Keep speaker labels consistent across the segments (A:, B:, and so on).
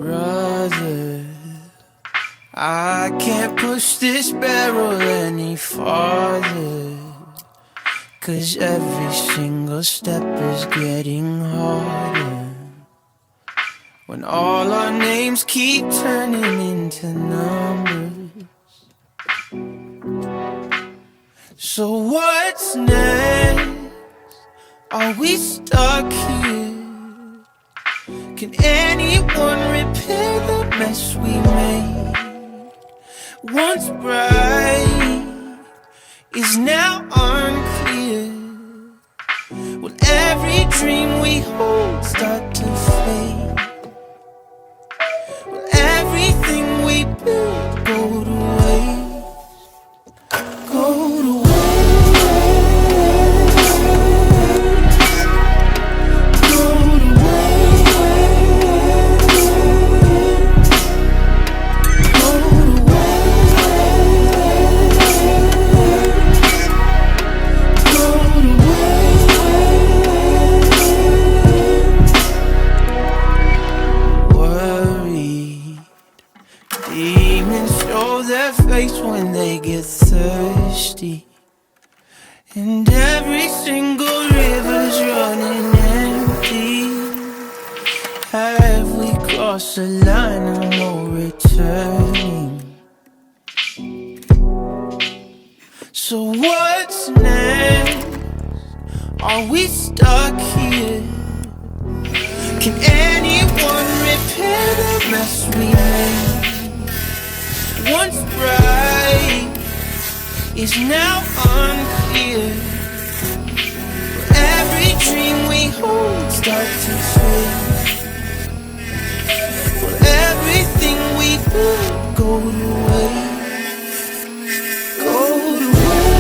A: brother. I can't push this barrel any farther, 'cause every single step is getting harder, when all our names keep turning into numbers. So what's next? Are we stuck here? Can anyone repair the mess we made? Once bright is now unclear. Will every dream we hold start to fade? Will everything we build go to waste? Go to waste. When they get thirsty, and every single river's running empty. Have we crossed the line of no returning? So what's next? Are we stuck here? Can anyone repair the mess we made? Once bright is now unclear. Will every dream we hold start to fade? Will everything we build go to waste? Go to waste.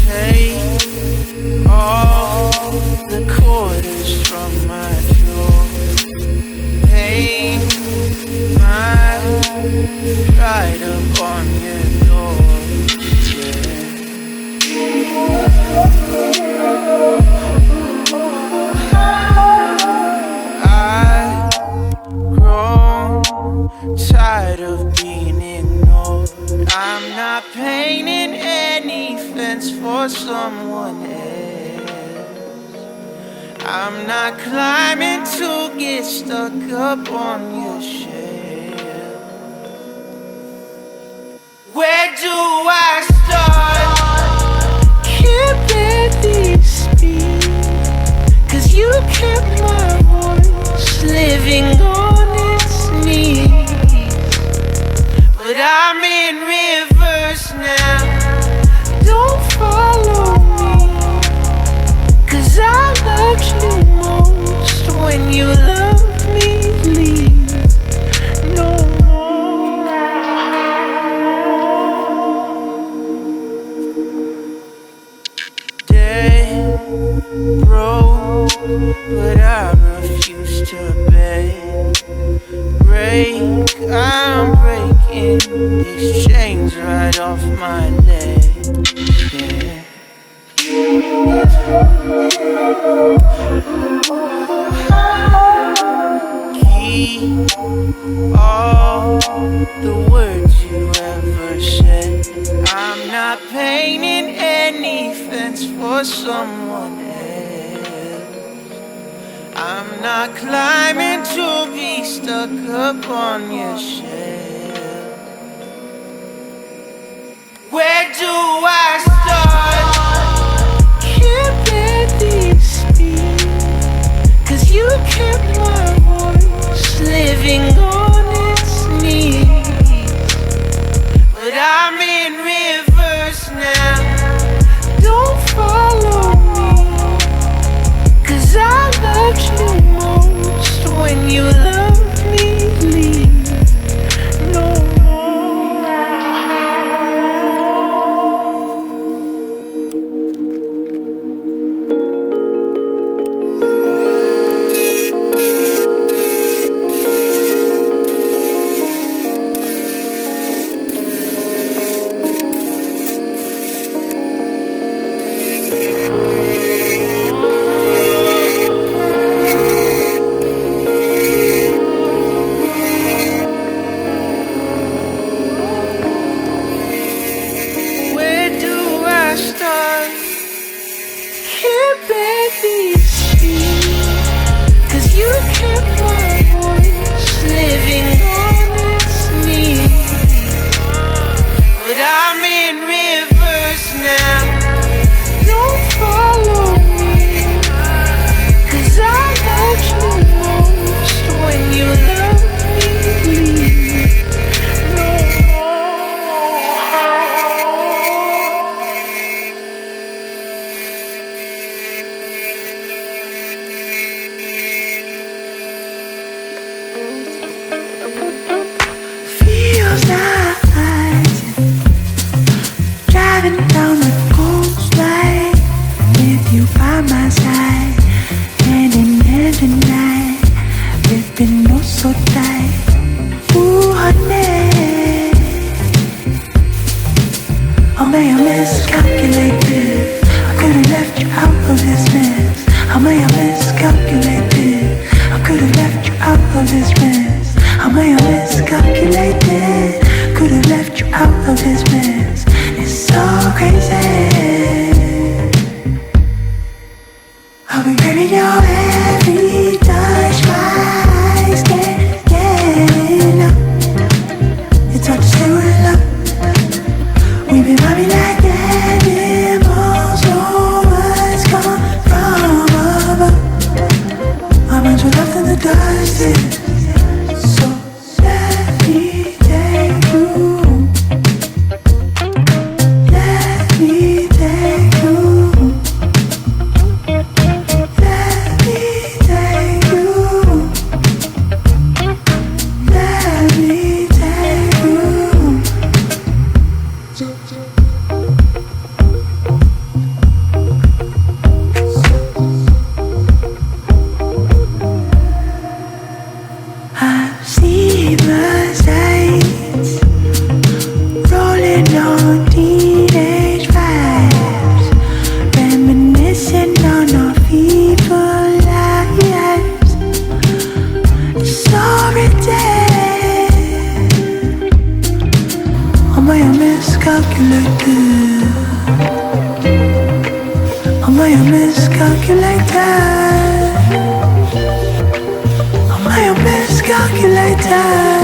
A: Take all the quarters from my drawer. Hang my pride up on your door. I've grown tired of being ignored. I'm not painting any fence for someone else. I'm not climbing to get stuck up on your shelf. Where do I start? Can't barely speak, 'cause you kept my voice living on its knees. But I'm in reverse now. Don't follow me, 'cause I loved you most when you loved me least. No more. Dead broke, but I refuse to beg. Break, I'm breaking these chains right off my legs. Yeah. Keep all the words you ever said. I'm not painting any fence for someone else. I'm not climbing to be stuck up on your shelf. Where do I start? Can't barely speak, 'cause you kept my voice living on its knees. But I'm in reverse now. Don't follow me, 'cause I loved you most when you loved me least. No more. Where do I start? Can't barely speak, 'cause you kept my voice living on its knees. But I'm in reverse now. Don't follow me, 'cause I loved you most when you loved me least. No more. Feels nice driving down the coastline with you by my side, hand in hand tonight. We've been oh so tight. Ooh, honey, oh may I miscalculated? I could've left you out of this mess. How may I miscalculated? I could've left you out of this mess. How may I miscalculated? Could've left you out of this mess. It's so crazy. I'll be craving your every touch. My eyes can't get enough. It's hard to stay with love. We've been vibing like animals. No words come from above. Our minds were left in the dust. So let me take you. Let me take you. Let me take you. Let me take you. I see the sights rolling on teenage vibes, reminiscing on our feeble lives. So ridiculous. Oh may I miscalculated? Oh may I miscalculated? Oh may I miscalculated?